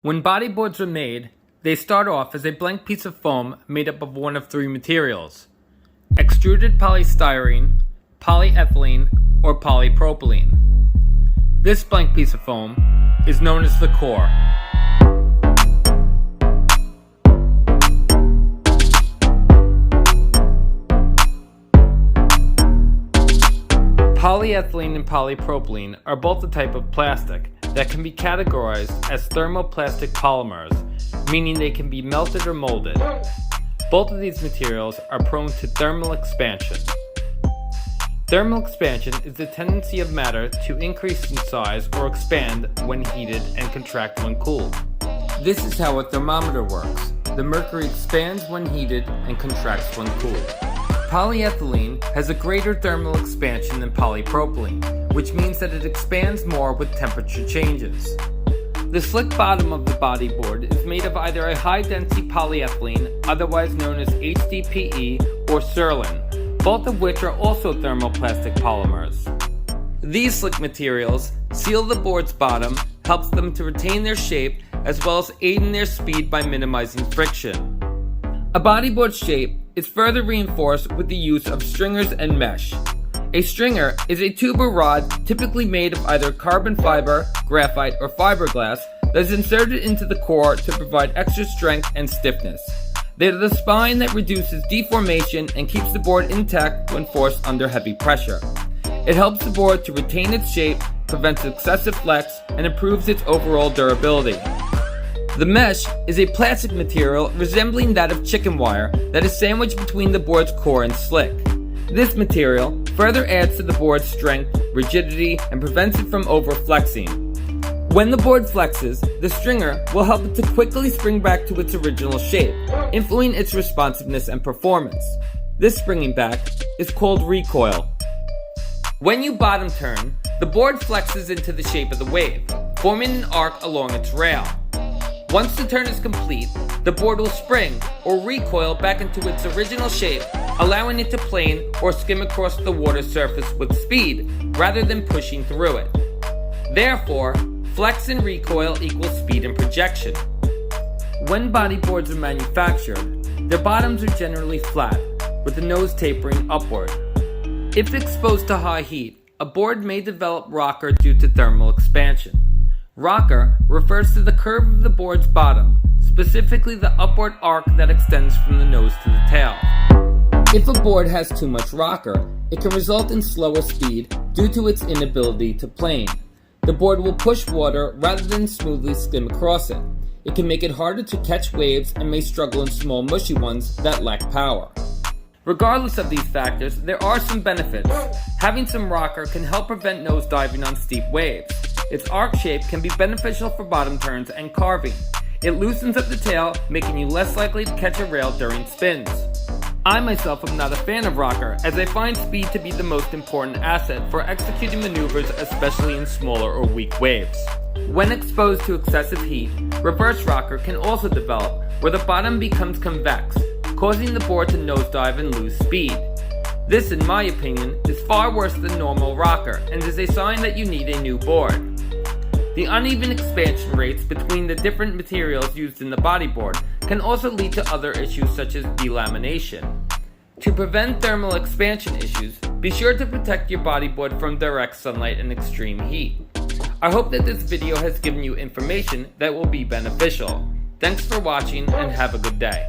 When bodyboards are made, they start off as a blank piece of foam made up of one of three materials: extruded polystyrene, polyethylene, or polypropylene. This blank piece of foam is known as the core. Polyethylene and polypropylene are both a type of plastic that can be categorized as thermoplastic polymers, meaning they can be melted or molded. Both of these materials are prone to thermal expansion. Thermal expansion is the tendency of matter to increase in size or expand when heated and contract when cooled. This is how a thermometer works. The mercury expands when heated and contracts when cooled. Polyethylene has a greater thermal expansion than polypropylene, which means that it expands more with temperature changes. The slick bottom of the bodyboard is made of either a high-density polyethylene, otherwise known as HDPE, or Surlyn, both of which are also thermoplastic polymers. These slick materials seal the board's bottom, helps them to retain their shape, as well as aid in their speed by minimizing friction. A bodyboard's shape is further reinforced with the use of stringers and mesh. A stringer is a tube or rod typically made of either carbon fiber, graphite, or fiberglass that is inserted into the core to provide extra strength and stiffness. They are the spine that reduces deformation and keeps the board intact when forced under heavy pressure. It helps the board to retain its shape, prevents excessive flex, and improves its overall durability. The mesh is a plastic material resembling that of chicken wire that is sandwiched between the board's core and slick. This material further adds to the board's strength, rigidity, and prevents it from over-flexing. When the board flexes, the stringer will help it to quickly spring back to its original shape, influencing its responsiveness and performance. This springing back is called recoil. When you bottom turn, the board flexes into the shape of the wave, forming an arc along its rail. Once the turn is complete, the board will spring or recoil back into its original shape, allowing it to plane or skim across the water surface with speed rather than pushing through it. Therefore, flex and recoil equals speed and projection. When bodyboards are manufactured, their bottoms are generally flat, with the nose tapering upward. If exposed to high heat, a board may develop rocker due to thermal expansion. Rocker refers to the curve of the board's bottom, specifically the upward arc that extends from the nose to the tail. If a board has too much rocker, it can result in slower speed due to its inability to plane. The board will push water rather than smoothly skim across it. It can make it harder to catch waves and may struggle in small mushy ones that lack power. Regardless of these factors, there are some benefits. Having some rocker can help prevent nosediving on steep waves. Its arc shape can be beneficial for bottom turns and carving. It loosens up the tail, making you less likely to catch a rail during spins. I myself am not a fan of rocker, as I find speed to be the most important asset for executing maneuvers, especially in smaller or weak waves. When exposed to excessive heat, reverse rocker can also develop, where the bottom becomes convex, causing the board to nosedive and lose speed. This, in my opinion, is far worse than normal rocker and is a sign that you need a new board. The uneven expansion rates between the different materials used in the bodyboard can also lead to other issues such as delamination. To prevent thermal expansion issues, be sure to protect your bodyboard from direct sunlight and extreme heat. I hope that this video has given you information that will be beneficial. Thanks for watching and have a good day.